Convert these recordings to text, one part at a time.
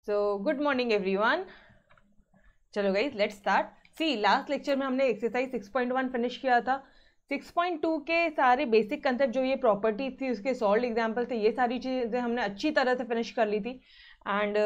सो good morning everyone. चलो guys let's start. See last lecture में हमने एक्सरसाइज 6.1 फिनिश किया था। 6.2 के सारे बेसिक कंसेप्ट जो ये प्रॉपर्टीज थी उसके सॉल्व एग्जाम्पल थे, ये सारी चीज़ें हमने अच्छी तरह से फिनिश कर ली थी। एंड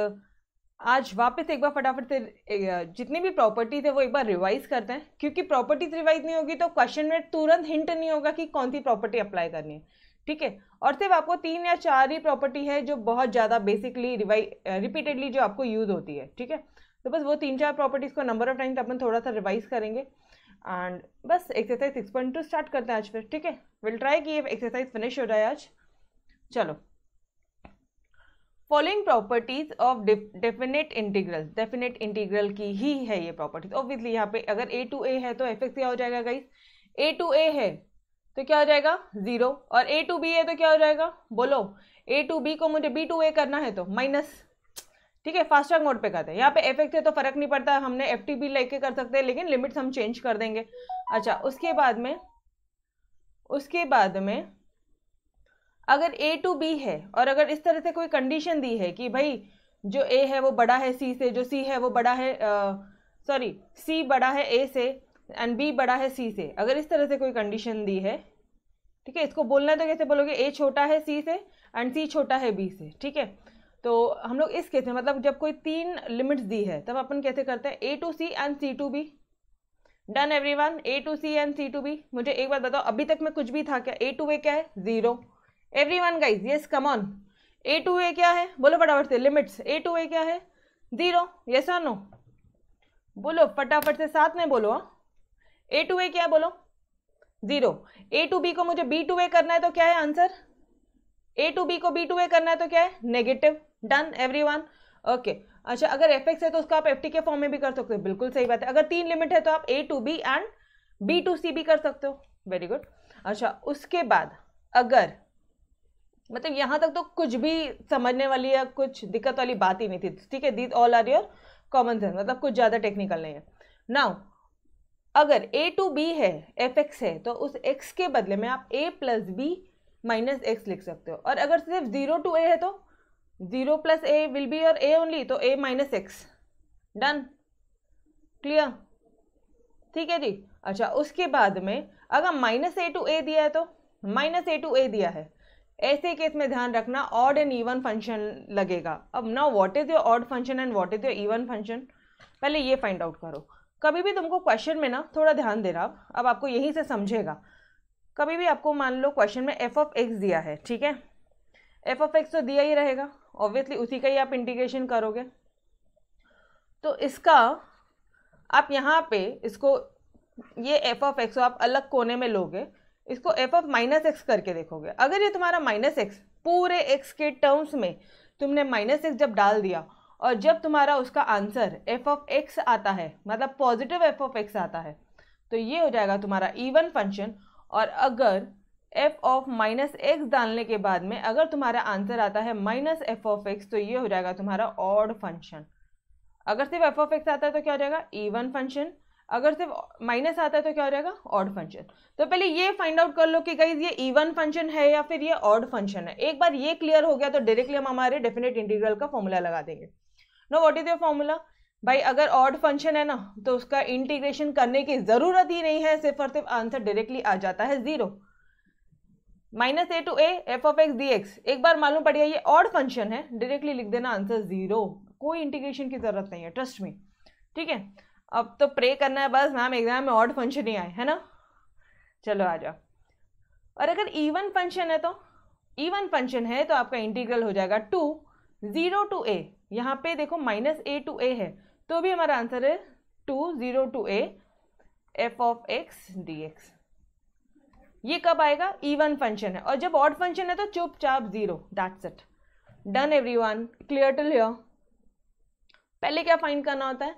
आज वापस एक बार फटाफट से जितनी भी प्रॉपर्टीज है वो एक बार रिवाइज करते हैं, क्योंकि प्रॉपर्टीज रिवाइज नहीं होगी तो क्वेश्चन में तुरंत हिंट नहीं होगा कि कौन सी प्रॉपर्टी अप्लाई करनी है। ठीक है, और सिर्फ आपको 3 या 4 ही प्रॉपर्टी है जो बहुत ज़्यादा बेसिकली रिपीटेडली जो आपको यूज होती है। ठीक है, तो बस वो 3-4 प्रॉपर्टीज को नंबर ऑफ टाइम्स अपन थोड़ा सा रिवाइज करेंगे एंड बस एक्सरसाइज 6.2 स्टार्ट करते हैं आज फिर। ठीक है, विल ट्राई कि ये एक्सरसाइज फिनिश हो जाए आज। चलो, following properties of definite integral की ही है ये प्रॉपर्टीज। ऑब्वियसली यहाँ पे अगर a टू a है तो एफ एक्स क्या हो जाएगा गाइस, a टू a है तो क्या हो जाएगा 0, और a टू b है तो क्या हो जाएगा, बोलो। a टू b को मुझे b टू a करना है तो माइनस। ठीक है, फास्ट ट्रैक मोड पे करते हैं। यहाँ पे एफ एक्स है तो फर्क नहीं पड़ता, हमने एफ टी भी लेके कर सकते हैं, लेकिन लिमिट्स हम चेंज कर देंगे। अच्छा, उसके बाद में अगर a टू b है और अगर इस तरह से कोई कंडीशन दी है कि भाई जो a है वो बड़ा है c से, जो c है वो बड़ा है c बड़ा है a से एंड b बड़ा है c से, अगर इस तरह से कोई कंडीशन दी है, ठीक है, इसको बोलना है तो कैसे बोलोगे, a छोटा है c से एंड c छोटा है b से। ठीक है, तो हम लोग इस केस में मतलब जब कोई 3 लिमिट्स दी है तब अपन कैसे करते हैं, a to c and c to b। Done everyone, a to c and c to b। मुझे एक बात बताओ, अभी तक में कुछ भी था क्या, a टू a क्या है 0। Everyone guys yes come on, a to a क्या है बोलो फटाफट से, लिमिट्स a टू a क्या है 0, यस और नो बोलो फटाफट से, साथ में बोलो। a टू a क्या बोलो 0। a टू b को मुझे b टू a करना है तो क्या है आंसर, a टू b को b टू a करना है तो क्या है नेगेटिव। Done everyone, okay. अच्छा, अगर एफ एक्स है तो उसका आप एफ टी के फॉर्म में भी कर सकते हो, बिल्कुल सही बात है। अगर 3 लिमिट है तो आप a to b and b to c भी कर सकते हो, वेरी गुड। अच्छा, उसके बाद अगर मतलब यहाँ तक तो कुछ भी समझने वाली या कुछ दिक्कत वाली बात ही नहीं थी। ठीक है, these all are your common sense, मतलब कुछ ज्यादा टेक्निकल नहीं है। नाउ अगर a टू b है, एफ एक्स है, तो उस x के बदले में आप a plus B minus X लिख सकते हो। और अगर सिर्फ 0 टू a है तो 0 plus a will be your a only, तो a minus x. Done, clear, ठीक है जी। अच्छा, उसके बाद में अगर माइनस a टू a दिया है तो माइनस a टू a दिया है, ऐसे केस में ध्यान रखना ऑड एंड इवन फंक्शन लगेगा। अब now what is your odd function and what is your even function, पहले ये फाइंड आउट करो। कभी भी तुमको क्वेश्चन में ना थोड़ा ध्यान देना, अब आपको यहीं से समझेगा। कभी भी आपको मान लो क्वेश्चन में एफ ऑफ एक्स दिया है, ठीक है, एफ ऑफ एक्स तो दिया ही रहेगा, ऑब्वियसली उसी का ही आप इंटीग्रेशन करोगे। तो इसका आप यहाँ पे इसको ये एफ ऑफ एक्स आप अलग कोने में लोगे, इसको एफ ऑफ माइनस एक्स करके देखोगे। अगर ये तुम्हारा माइनस एक्स पूरे एक्स के टर्म्स में तुमने माइनस एक्स जब डाल दिया और जब तुम्हारा उसका आंसर एफ ऑफ एक्स आता है, मतलब पॉजिटिव एफ ऑफ एक्स आता है, तो ये हो जाएगा तुम्हारा इवन फंक्शन। और अगर एफ ऑफ माइनस एक्स डालने के बाद में अगर तुम्हारा आंसर आता है माइनस एफ ऑफ एक्स, तो ये हो जाएगा तुम्हारा ऑड फंक्शन। अगर सिर्फ एफ ऑफ एक्स आता है तो क्या हो जाएगा इवन फंक्शन, अगर सिर्फ माइनस आता है तो क्या हो जाएगा ऑड फंक्शन। तो पहले ये फाइंड आउट कर लो कि गाइज ये इवन फंक्शन है या फिर ये ऑड फंक्शन है। एक बार ये क्लियर हो गया तो डायरेक्टली हम हमारे डेफिनेट इंटीग्रल का फॉर्मूला लगा देंगे। No, what is your formula भाई, अगर ऑड फंक्शन है ना तो उसका इंटीग्रेशन करने की जरूरत ही नहीं है, सिर्फ और सिर्फ आंसर डायरेक्टली आ जाता है 0। Minus a to a F of X D X, एक बार मालूम पड़ गया ये ऑड फंक्शन है, डायरेक्टली लिख देना आंसर 0, कोई इंटीग्रेशन की जरूरत नहीं है, ट्रस्ट मी। ठीक है, अब तो प्रे करना है बस मैम एग्जाम में ऑड फंक्शन ही आए, है ना। चलो आ जाओ। और अगर इवन फंक्शन है तो इवन फंक्शन है तो आपका इंटीग्रल हो जाएगा 0 टू a, यहाँ पे देखो माइनस a टू a है तो भी हमारा आंसर है 0 to a F of X D X. ये कब आएगा, इवन फंक्शन है, और जब ऑड फंक्शन है तो चुपचाप 0, that's it. Done everyone, clear till here. पहले क्या फाइंड करना होता है,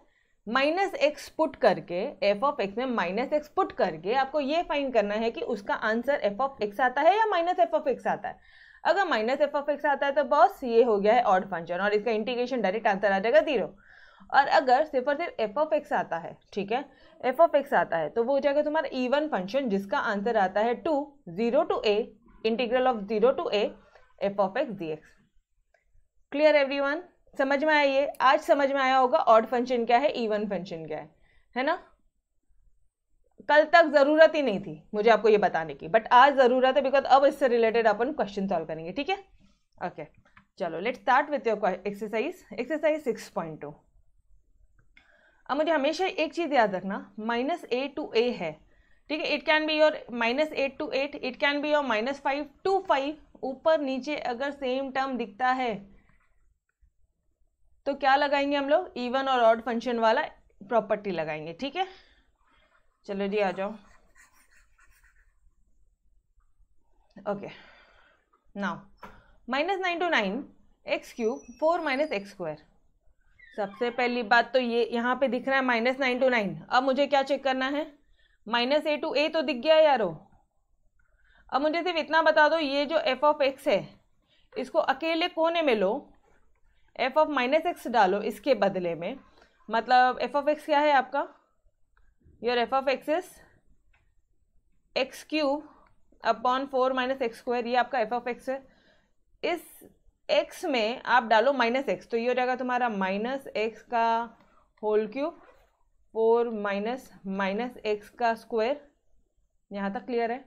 माइनस एक्स पुट करके एफ ऑफ एक्स में माइनस एक्स पुट करके आपको ये फाइंड करना है कि उसका आंसर एफ ऑफ एक्स आता है या माइनस एफ ऑफ एक्स आता है। अगर माइनस एफ ऑफ एक्स आता है तो बस ये हो गया है ऑड फंक्शन और इसका इंटीग्रेशन डायरेक्ट आंसर आ जाएगा 0। और अगर सिर्फ और सिर्फ एफ ऑफ एक्स आता है, ठीक है, एफ ऑफ एक्स आता है तो वो हो जाएगा तुम्हारा इवन फंक्शन जिसका आंसर आता है 0 to a integral of 0 to a F of X D X. Clear everyone, समझ में आया? ये आज समझ में आया होगा ऑड फंक्शन क्या है, इवन फंक्शन क्या है ना? कल तक जरूरत ही नहीं थी मुझे आपको ये बताने की, बट आज जरूरत है, बिकॉज अब इससे रिलेटेड अपन क्वेश्चन सॉल्व करेंगे, ठीक है? ओके चलो let's start with your exercise 6.2। अब मुझे हमेशा एक चीज याद रखना, -a to a है, ठीक है? It can be your -8 to 8, it can be your -5 to 5। ऊपर नीचे अगर सेम टर्म दिखता है तो क्या लगाएंगे हम लोग? इवन और ऑड फंक्शन वाला प्रॉपर्टी लगाएंगे, ठीक है? चलो जी आ जाओ। Okay now -9 to 9 x³ 4 - x²। सबसे पहली बात तो ये यहाँ पे दिख रहा है -9 to 9। अब मुझे क्या चेक करना है? -a to a तो दिख गया यारो। अब मुझे सिर्फ इतना बता दो, ये जो f of x है इसको अकेले कोने में लो, f of -x डालो इसके बदले में। मतलब f of x क्या है आपका? Your f of x is x³ upon 4 - x²। ये आपका f of x है। इस x में आप डालो -x, तो ये हो जाएगा तुम्हारा -x का होल क्यूब 4 - -x का स्क्वायर। यहाँ तक क्लियर है?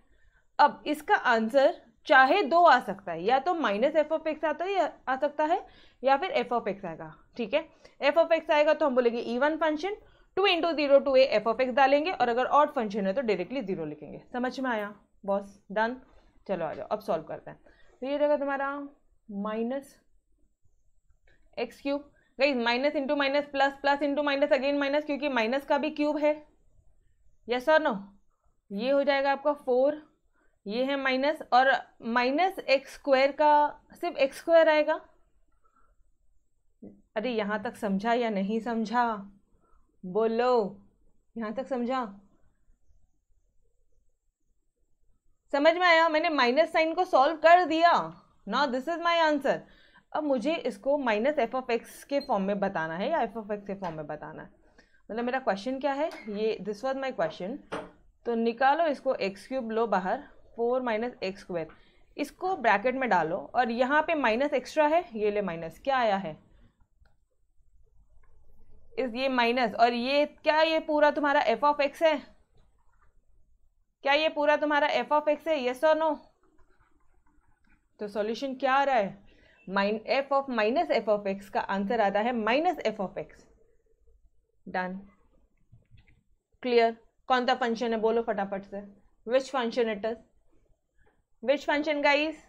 अब इसका आंसर चाहे दो आ सकता है, या तो -f of x आता है या आ सकता है, या फिर f of x आएगा, ठीक है? f of x आएगा तो हम बोलेंगे even function, 2 × 0 to a f of x डालेंगे, और अगर ऑड फंक्शन है तो डायरेक्टली 0 लिखेंगे। समझ में आया बॉस? डन। चलो आ जाओ अब सॉल्व करते हैं। तो ये रहेगा तुम्हारा -x³ guys, minus into minus plus, plus into minus again minus, क्योंकि माइनस का भी क्यूब है, यस और नो? ये हो जाएगा आपका 4, ये है माइनस, और -x² का सिर्फ x² आएगा। अरे यहाँ तक समझा या नहीं समझा? बोलो, यहाँ तक समझा? समझ में आया? मैंने माइनस साइन को सॉल्व कर दिया। Now this is my answer. अब मुझे इसको -f of x के फॉर्म में बताना है या f of x के फॉर्म में बताना है। मतलब मेरा क्वेश्चन क्या है, ये दिस वाज माय क्वेश्चन। तो निकालो इसको, x³ लो बाहर, 4 - x², इसको ब्रैकेट में डालो, और यहाँ पे माइनस एक्स्ट्रा है, ये ले माइनस, क्या आया है? ये माइनस, और ये क्या, ये पूरा तुम्हारा f of x है? क्या ये पूरा तुम्हारा f of x है, यस और नो? तो सॉल्यूशन क्या आ रहा है? f of -f of x का आंसर आता है -f of x। Done, clear? कौन सा फंक्शन है बोलो फटाफट से, which function it is? Which function guys?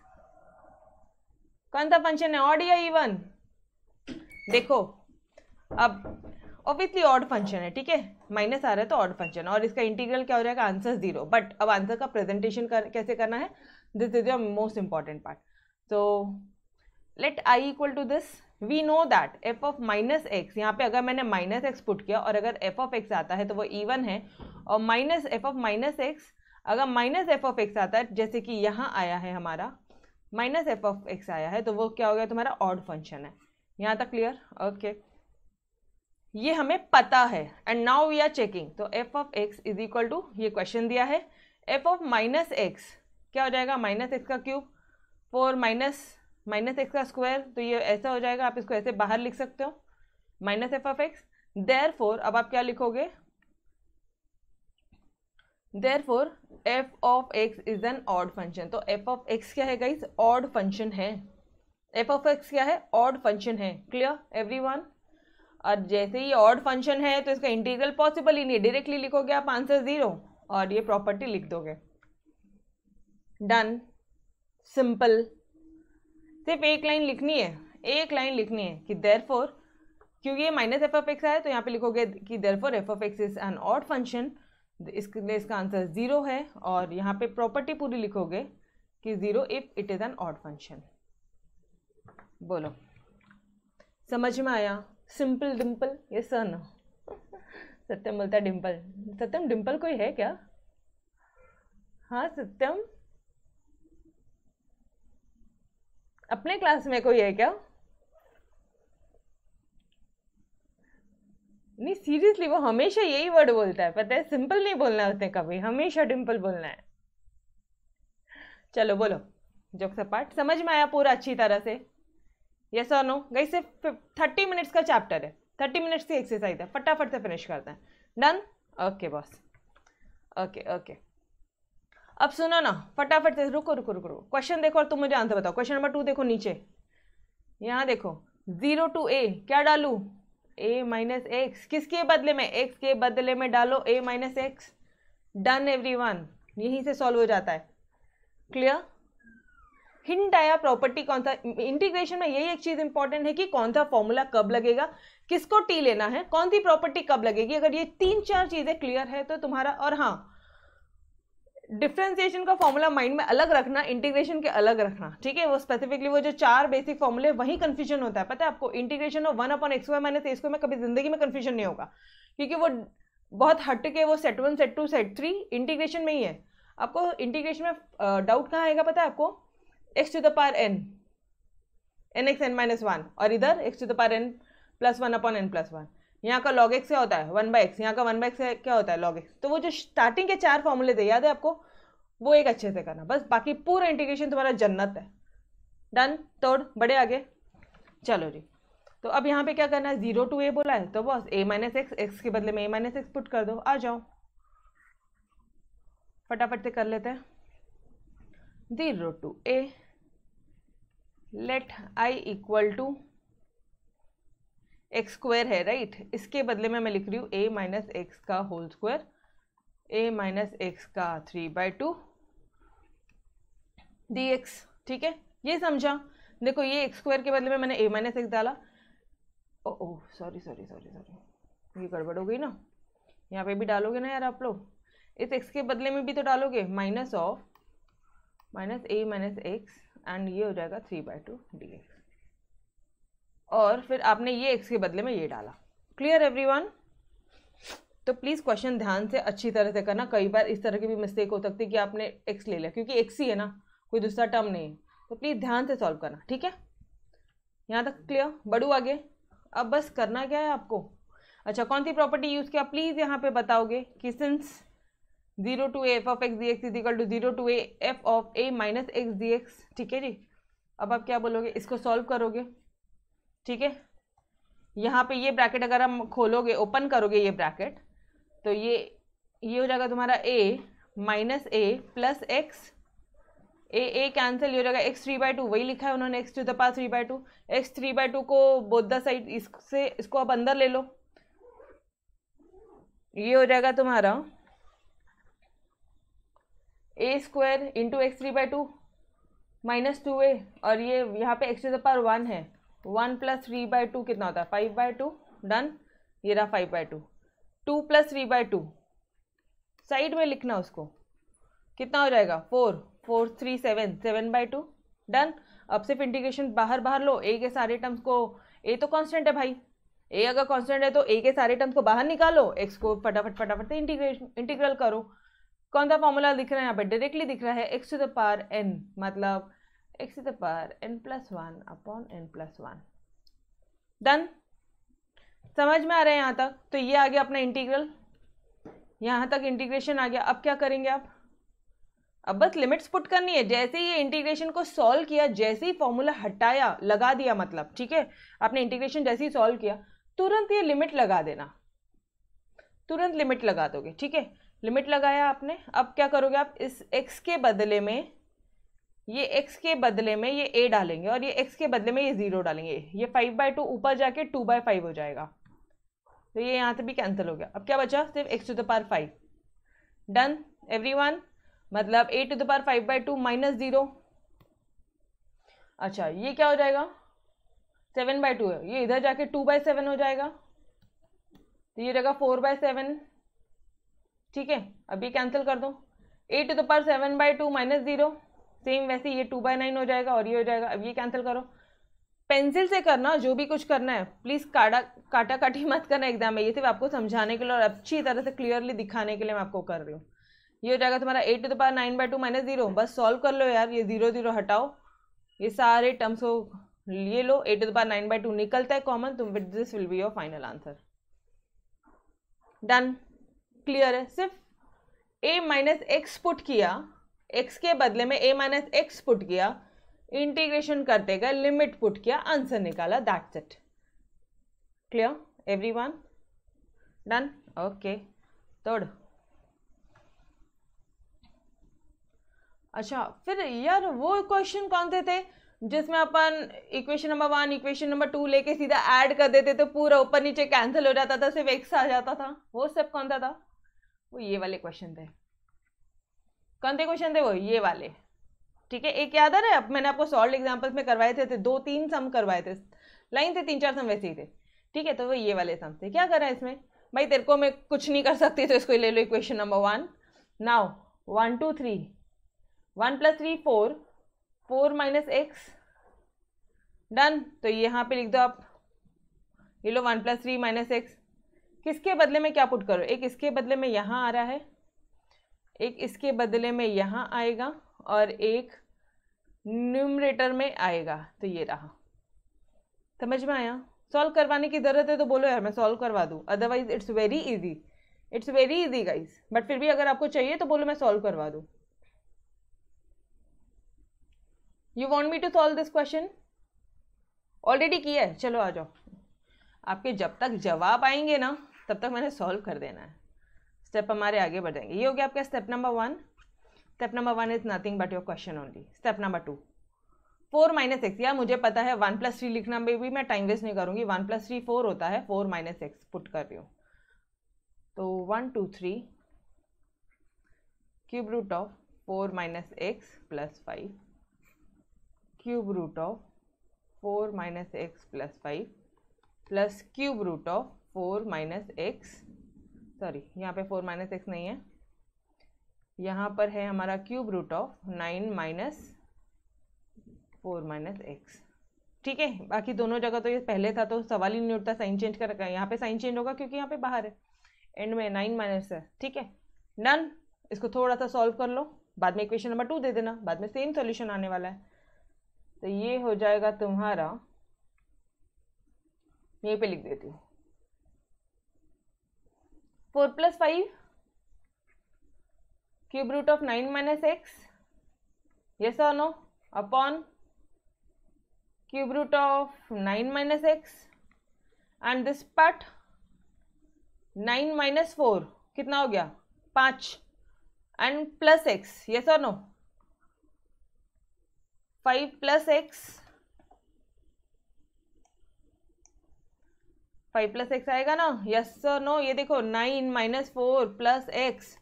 कौन सा फंक्शन है, ऑड या इवन? देखो अब ऑब्वियसली ऑड फंक्शन है, ठीक है? माइनस आ रहा है तो ऑड फंक्शन, और इसका इंटीग्रल क्या हो जाएगा? आंसर 0। बट अब आंसर का प्रेजेंटेशन कैसे करना है, this is your most important part. तो let i equal to this, we know that f of -x, यहाँ पे अगर मैंने -x पुट किया और अगर f of x आता है तो वो इवन है, और -f of -x अगर -f of x आता है, जैसे कि यहाँ आया है हमारा -f of x आया है, तो वो क्या हो गया तुम्हारा? ऑड फंक्शन है। यहाँ तक क्लियर? ओके, ये हमें पता है, and now we are checking. तो f of x is equal to, ये क्वेश्चन दिया है, f of -x क्या हो जाएगा? -x का क्यूब 4 -x का स्क्वायर, तो ये ऐसा हो जाएगा, आप इसको ऐसे बाहर लिख सकते हो, -f of x। देयरफॉर अब आप क्या लिखोगे? Therefore f of x is an odd function. तो f of x क्या है गाइस? ऑड फंक्शन है। f of x क्या है? ऑड फंक्शन है। Clear everyone? और जैसे ही ऑड फंक्शन है तो इसका इंटीग्रल पॉसिबल ही नहीं, डायरेक्टली लिखोगे आप आंसर 0 और ये प्रॉपर्टी लिख दोगे। Done, simple. सिर्फ एक लाइन लिखनी है, एक लाइन लिखनी है कि देयरफॉर, क्योंकि ये -f of x है तो यहाँ पे लिखोगे कि therefore f of x is an odd function, इसके लिए इसका आंसर 0 है, और यहाँ पे प्रॉपर्टी पूरी लिखोगे कि 0 if it is an odd function. बोलो, समझ में आया? सिंपल डिम्पल, ये सर ना सत्यम बोलता है डिम्पल। सत्यम डिम्पल कोई है क्या? हाँ सत्यम, अपने क्लास में कोई है क्या? नहीं सीरियसली, वो हमेशा यही वर्ड बोलता है, पता है? सिंपल नहीं बोलना है उसने कभी, हमेशा डिम्पल बोलना है। चलो बोलो, जोक्स अपार्ट, समझ में आया पूरा अच्छी तरह से? यस और नो गाइस? सिर्फ 30 मिनट्स का चैप्टर है, 30 मिनट्स की एक्सरसाइज है, फटाफट से फिनिश करते हैं। Done? Okay boss, okay okay. अब सुनो ना फटाफट से, रुको रुको रुको रुको, क्वेश्चन देखो और तुम मुझे आंसर बताओ। क्वेश्चन नंबर 2 देखो नीचे, यहाँ देखो 0 to a क्या डालू? a माइनस एक्स, किसके बदले में? x के बदले में डालो a minus x. Done everyone, यहीं से सॉल्व हो जाता है। क्लियर? हिंट आया प्रॉपर्टी कौन सा? इंटीग्रेशन में यही एक चीज इंपॉर्टेंट है कि कौन सा फॉर्मूला कब लगेगा, किसको टी लेना है, कौन सी प्रॉपर्टी कब लगेगी। अगर ये 3-4 चीजें क्लियर है तो तुम्हारा, और हाँ डिफरेंशिएशन का फॉर्मूला माइंड में अलग रखना, इंटीग्रेशन के अलग रखना, ठीक है? वो स्पेसिफिकली वो जो 4 बेसिक फॉर्मूले, वही कंफ्यूजन होता है, पता है आपको? Integration of 1/x² minus a² में कभी जिंदगी में कंफ्यूजन नहीं होगा, क्योंकि वो बहुत हट के वो सेट 1 सेट 2 सेट 3 इंटीग्रेशन में ही है। आपको इंटीग्रेशन में डाउट कहाँ आएगा पता है आपको? x to the power n, nx n minus 1, और इधर x to the power n plus 1/n+1। यहाँ का log x क्या होता है? 1/x। यहाँ का 1/x क्या होता है? log x। तो वो जो स्टार्टिंग के 4 फॉर्मूले थे, याद है आपको? वो एक अच्छे से करना, बस बाकी पूरा इंटीग्रेशन तुम्हारा जन्नत है। डन? तोड़ बड़े आगे, चलो जी। तो अब यहाँ पे क्या करना है? 0 to a बोला है तो बस a माइनस एक्स, एक्स के बदले में a माइनस एक्स पुट कर दो। आ जाओ फटाफट से कर लेते हैं। 0 to a, let i equal to x² है, राइट? इसके बदले में मैं लिख रही हूँ a माइनस एक्स का whole square, a minus X का 3/2 dx, ठीक है? ये समझा? देखो ये x² के बदले में मैंने a माइनस एक्स डाला। Oh sorry sorry sorry sorry, ये गड़बड़ हो गई ना। यहाँ पे भी डालोगे ना यार आप लोग, इस x के बदले में भी तो डालोगे, minus of minus a minus x, and ये हो जाएगा 3/2 dx। और फिर आपने ये x के बदले में ये डाला। Clear everyone? तो प्लीज़ क्वेश्चन ध्यान से अच्छी तरह से करना। कई बार इस तरह की भी मिस्टेक हो सकती है कि आपने x ले लिया, क्योंकि x ही है ना, कोई दूसरा टर्म नहीं है। तो प्लीज़ ध्यान से सॉल्व करना, ठीक है? यहाँ तक क्लियर? बढ़ू आगे। अब बस करना क्या है आपको? अच्छा, कौन सी प्रॉपर्टी यूज़ किया प्लीज़ यहाँ पे बताओगे कि since 0 to a f of x dx is equal to 0 to a f of a minus X dx, ठीक है जी? अब आप क्या बोलोगे? इसको सॉल्व करोगे, ठीक है? यहाँ पे ये ब्रैकेट अगर हम खोलोगे, ओपन करोगे ये ब्रैकेट, तो ये हो जाएगा तुम्हारा a minus a plus x, A cancel, हो जाएगा x 3/2, वही लिखा है उन्होंने, x to the power 3/2। x 3/2 को बोथ द साइड इससे इसको आप अंदर ले लो, ये हो जाएगा तुम्हारा a² into x 3/2 minus 2a, और ये यहाँ पे x to the power 1 है, 1 प्लस 3/2 कितना होता है? 5/2। डन? ये रहा 5/2। 2 प्लस 3/2 साइड में लिखना उसको, कितना हो जाएगा? 4 4 3 7 7/2। डन? अब सिर्फ इंटीग्रेशन बाहर बाहर लो, a के सारे टर्म्स को, a तो कांस्टेंट है भाई, a अगर कांस्टेंट है तो a के सारे टर्म्स को बाहर निकालो, x को फटाफट फटाफट से इंटीग्रल करो। कौन सा फॉर्मूला दिख रहा है यहाँ पे? डायरेक्टली दिख रहा है, x to the power n, मतलब x to the power n+1/n+1। Done? समझ में आ रहा है यहाँ तक? तो ये आ गया अपना इंटीग्रल, यहाँ तक इंटीग्रेशन आ गया। अब क्या करेंगे आप? अब बस लिमिट्स पुट करनी है। जैसे ही ये इंटीग्रेशन को सॉल्व किया, जैसे ही फॉर्मूला हटाया, लगा दिया, मतलब ठीक है, आपने इंटीग्रेशन जैसे ही सॉल्व किया, तुरंत ये लिमिट लगा देना, तुरंत लिमिट लगा दोगे, ठीक है? लिमिट लगाया आपने, अब क्या करोगे आप? इस x के बदले में, ये x के बदले में ये a डालेंगे, और ये x के बदले में ये 0 डालेंगे। ये 5/2 ऊपर जाके 2/5 हो जाएगा, तो ये यहाँ से भी कैंसिल हो गया। अब क्या बचा? सिर्फ x to the power 5। Done everyone? मतलब a to the power 5/2 minus 0। अच्छा, ये क्या हो जाएगा? 7/2 है, ये इधर जाके 2/7 हो जाएगा, तो ये रहेगा 4/7, ठीक है? अब ये कैंसिल कर दो, a to the power 7/2 minus 0, same वैसे ये 2/9 हो जाएगा, और ये हो जाएगा। अब ये कैंसिल करो, पेंसिल से करना जो भी कुछ करना है, प्लीज़ काटा काटी मत करना एग्जाम में, ये सिर्फ आपको समझाने के लिए और अच्छी तरह से क्लियरली दिखाने के लिए मैं आपको कर रही हूँ। ये हो जाएगा तुम्हारा a to the power 9/2 minus 0, बस सॉल्व कर लो यार, ये 0 0 हटाओ, ये सारे टर्म्स को लिए लो, a to the power 9/2 निकलता है कॉमन, तो this will be your final answer. Done? Clear है? सिर्फ a माइनस एक्स पुट किया, x के बदले में a माइनस एक्स पुट किया, इंटीग्रेशन करते गए, लिमिट पुट किया, आंसर निकाला, that's it. Clear everyone? Done? Okay, तोड़। अच्छा, फिर यार वो क्वेश्चन कौन से थे जिसमें अपन इक्वेशन नंबर 1 इक्वेशन नंबर 2 लेके सीधा ऐड कर देते तो पूरा ऊपर नीचे कैंसिल हो जाता था, सिर्फ x आ जाता था? वो सब कौन सा था? वो ये वाले क्वेश्चन थे। कौन से क्वेश्चन थे वो? ये वाले। ठीक है, एक याद आ रहा है? अब मैंने आपको सॉल्व एग्जाम्पल्स में करवाए थे 2-3 सम करवाए थे, लाइन थे 3-4 सम वैसे ही थे। ठीक है, तो वो ये वाले सम थे। क्या करा है इसमें भाई? तेरे को मैं कुछ नहीं कर सकती तो इसको ले लो equation number 1। Now 1 2 3 1 + 3 4 4 - x। Done. तो यहाँ पे लिख दो आप, ये लो 1 + 3 - x। किसके बदले में क्या पुट करो? एक इसके बदले में यहाँ आ रहा है, एक इसके बदले में यहाँ आएगा, और एक न्यूमरेटर में आएगा। तो ये रहा। समझ में आया? सॉल्व करवाने की जरूरत है तो बोलो यार, मैं सॉल्व करवा दूँ, otherwise it's very easy, it's very easy guys. But फिर भी अगर आपको चाहिए तो बोलो मैं सॉल्व करवा दूँ। You want me to solve this question? Already किया है, चलो आ जाओ। आपके जब तक जवाब आएंगे ना तब तक मैंने सॉल्व कर देना है, स्टेप हमारे आगे बढ़ जाएंगे। ये हो गया आपका step number 1। Step number 1 is nothing but your question only. Step number 2, 4 - x। यार मुझे पता है 1 + 3 लिखना में भी मैं टाइम वेस्ट नहीं करूंगी। 1 + 3 4 होता है, 4 - x पुट कर रही हूँ। तो 1 2 3 cube root of 4 - x + 5 cube root of 4 - x + 5 plus cube root of 4 - x, sorry यहाँ पे 4 - x नहीं है, यहाँ पर है हमारा क्यूब रूट ऑफ 9 - 4 - x। ठीक है, बाकी दोनों जगह तो ये पहले था तो सवाल ही नहीं उठता, साइन चेंज कर रखा है। यहाँ पे साइन चेंज होगा क्योंकि यहाँ पे बाहर है, एंड में 9 - है। ठीक है, डन। इसको थोड़ा सा सॉल्व कर लो, बाद में इक्वेशन नंबर 2 दे देना, बाद में सेम सॉल्यूशन आने वाला है। तो ये हो जाएगा तुम्हारा, यहीं पे लिख देती हूँ, 4 + 5 cube root of 9 - x, yes or no, upon cube root of 9 - x, and this part 9 - 4 कितना हो गया? 5, and plus x, yes or no, 5 + x, 5 + x आएगा ना, यस और नो? ये देखो 9 - 4 + x,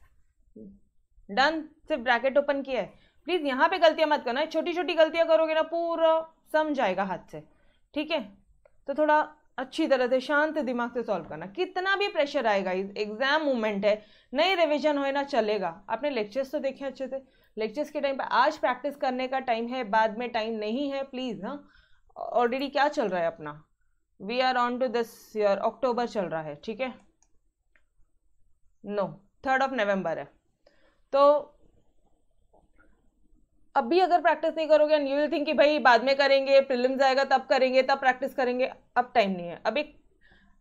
डन। सिर्फ ब्रैकेट ओपन किया है। प्लीज यहाँ पे गलतियां मत करना, छोटी छोटी गलतियां करोगे ना पूरा समझ आएगा हाथ से। ठीक है, तो थोड़ा अच्छी तरह से शांत दिमाग से सॉल्व करना। कितना भी प्रेशर आएगा, एग्जाम मूवमेंट है, नई रिविजन होना चलेगा। आपने लेक्चर्स तो देखे अच्छे से, लेक्चर्स के टाइम पे आज प्रैक्टिस करने का टाइम है, बाद में टाइम नहीं है प्लीज। हाँ, ऑलरेडी क्या चल रहा है अपना, we are on to this year, October चल रहा है। ठीक है, नो 3 नवंबर है। तो अभी अगर प्रैक्टिस नहीं करोगे एंड यू विल थिंक कि भाई बाद में करेंगे, प्रीलिम्स आएगा तब करेंगे, तब प्रैक्टिस करेंगे, अब टाइम नहीं है। अब एक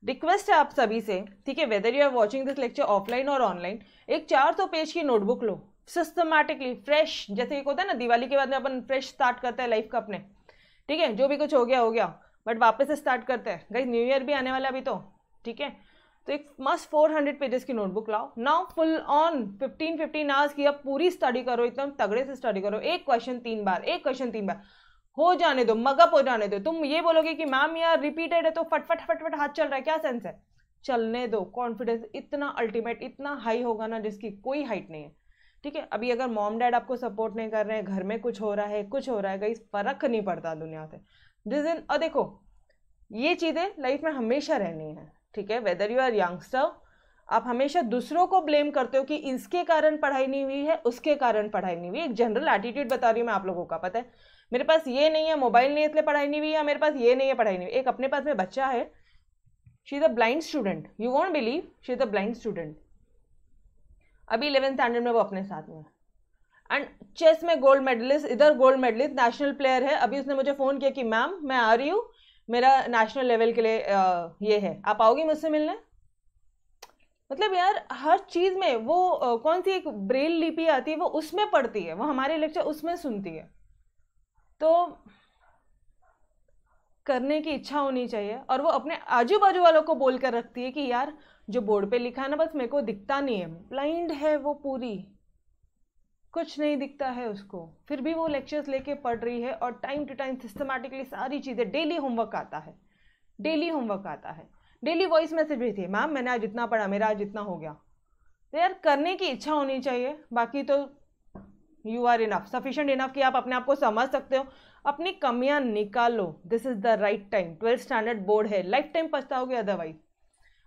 रिक्वेस्ट है आप सभी से, ठीक है, whether you are watching this lecture offline और ऑनलाइन, एक 400 पेज की नोटबुक लो, सिस्टमैटिकली फ्रेश, जैसे एक होता है ना दिवाली के बाद में अपन फ्रेश स्टार्ट करते हैं लाइफ का अपने। ठीक है, जो भी कुछ हो गया, बट वापस से स्टार्ट करते हैं। गाइस न्यू ईयर भी आने वाला अभी तो। ठीक है, तो एक मस्त 400 पेजेस की नोटबुक लाओ, नाउ फुल ऑन 15 आवर्स की अब पूरी स्टडी करो, एकदम तगड़े से स्टडी करो। एक क्वेश्चन 3 बार, एक क्वेश्चन 3 बार हो जाने दो, मगअप हो जाने दो। तुम ये बोलोगे कि मैम यार रिपीटेड है तो फटफट फटफट हाथ चल रहा है, क्या सेंस है? चलने दो, कॉन्फिडेंस इतना अल्टीमेट, इतना हाई होगा ना जिसकी कोई हाइट नहीं है। ठीक है, अभी अगर मॉम डैड आपको सपोर्ट नहीं कर रहे हैं, घर में कुछ हो रहा है गाइस, फर्क नहीं पड़ता दुनिया से। जिस दिन, और देखो ये चीजें लाइफ में हमेशा रहनी है। ठीक है, वेदर यू आर यंगस्टर, आप हमेशा दूसरों को ब्लेम करते हो कि इसके कारण पढ़ाई नहीं हुई है, उसके कारण पढ़ाई नहीं हुई। एक जनरल एटीट्यूड बता रही हूँ मैं आप लोगों का, पता है मेरे पास ये नहीं है, मोबाइल नहीं है इसलिए पढ़ाई नहीं हुई, या मेरे पास ये नहीं है पढ़ाई नहीं हुई। एक अपने पास में बच्चा है, she is a blind student, you won't believe, she is a blind student, अभी 11th स्टैंडर्ड में वो अपने साथ में, एंड चेस में गोल्ड मेडलिस्ट, इधर गोल्ड मेडलिस्ट, नेशनल प्लेयर है। अभी उसने मुझे फोन किया कि मैम मैं आ रही हूँ, मेरा नेशनल लेवल के लिए ये है, आप आओगी मुझसे मिलने? मतलब यार हर चीज में वो कौन सी एक ब्रेल लिपि आती है वो उसमें पढ़ती है, वो हमारे लेक्चर उसमें सुनती है। तो करने की इच्छा होनी चाहिए, और वो अपने आजू बाजू वालों को बोल कर रखती है कि यार जो बोर्ड पे लिखा है ना बस मेरे को दिखता नहीं है, ब्लाइंड है वो पूरी, कुछ नहीं दिखता है उसको, फिर भी वो लेक्चर्स लेके पढ़ रही है और टाइम टू टाइम सिस्टमैटिकली सारी चीज़ें, डेली होमवर्क आता है, डेली होमवर्क आता है, डेली वॉइस मैसेज भेजती है, मैम मैंने आज इतना पढ़ा, मेरा आज इतना हो गया। तो यार करने की इच्छा होनी चाहिए, बाकी तो you are enough, sufficient enough कि आप अपने आप को समझ सकते हो, अपनी कमियां निकालो, this is the right time, 12th standard board है, लाइफ टाइम पछताओगे अदरवाइज।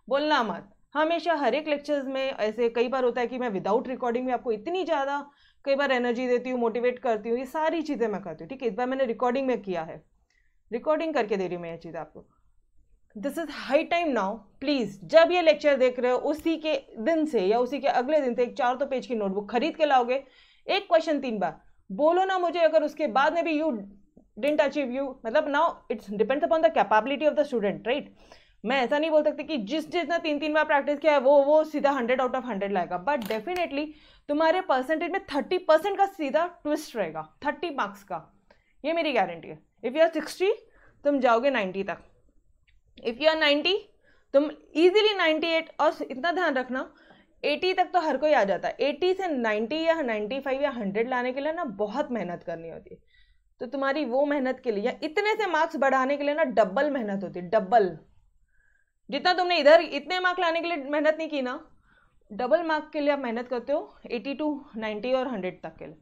बोलना मत, हमेशा हर एक लेक्चर्स में ऐसे कई बार होता है कि मैं विदाउट रिकॉर्डिंग में आपको इतनी ज़्यादा कई बार एनर्जी देती हूँ, मोटिवेट करती हूँ, ये सारी चीज़ें मैं करती हूँ, ठीक है। इस बार मैंने रिकॉर्डिंग में किया है, रिकॉर्डिंग करके दे रही हूँ मैं ये चीज़ आपको। This is high time now, please जब ये लेक्चर देख रहे हो उसी के दिन से या उसी के अगले दिन से एक 4 पेज की नोटबुक खरीद के लाओगे, एक क्वेश्चन 3 बार बोलो ना मुझे, अगर उसके बाद में भी यू डिडंट अचीव, यू मतलब now it's depends upon the capability of the student, right. मैं ऐसा नहीं बोल सकती कि जिसने 3 बार प्रैक्टिस किया है वो सीधा 100 आउट ऑफ 100 लाएगा, बट डेफिनेटली तुम्हारे परसेंटेज में 30% का सीधा ट्विस्ट रहेगा, 30 मार्क्स का, ये मेरी गारंटी है। इफ़ यू आर 60 तुम जाओगे 90 तक, इफ़ यू आर 90 तुम इजीली 98, और इतना ध्यान रखना 80 तक तो हर कोई आ जाता है, 80 से 90 या 95 या 100 लाने के लिए ना बहुत मेहनत करनी होती है। तो तुम्हारी वो मेहनत के लिए या इतने से मार्क्स बढ़ाने के लिए ना डबल मेहनत होती है, डबल। जितना तुमने इधर इतने मार्क लाने के लिए मेहनत नहीं की ना, डबल मार्क के लिए आप मेहनत करते हो 80 to 90 और 100 तक के लिए,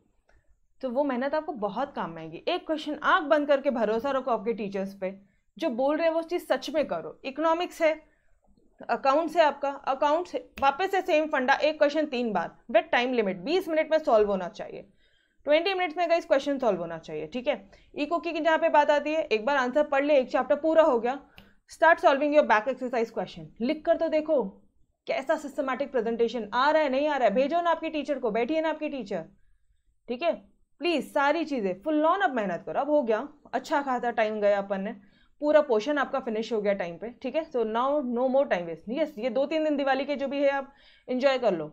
तो वो मेहनत आपको बहुत काम आएगी। एक क्वेश्चन आंख बंद करके भरोसा रखो आपके टीचर्स पे, जो बोल रहे हैं वो चीज़ सच में करो। इकोनॉमिक्स है, अकाउंट्स है, आपका अकाउंट्स वापस से सेम फंडा, एक question 3 bar with time limit, 20 minute में सॉल्व होना चाहिए, 20 मिनट्स में गाइस क्वेश्चन सॉल्व होना चाहिए, ठीक है। इको की जहाँ पे बात आती है, एक बार आंसर पढ़ ले, एक चैप्टर पूरा हो गया, start solving your back exercise question, लिख कर तो देखो कैसा सिस्टमैटिक प्रेजेंटेशन आ रहा है, नहीं आ रहा है, भेजो ना आपकी टीचर को, बैठिए ना आपकी टीचर, ठीक है। प्लीज़ सारी चीज़ें फुल ऑन अब मेहनत करो, अब हो गया अच्छा खासा टाइम गया, अपन ने पूरा पोर्शन आपका फिनिश हो गया टाइम पे, ठीक है। So now no more time waste, yes ये 2-3 दिन दिवाली के जो भी है आप इंजॉय कर लो,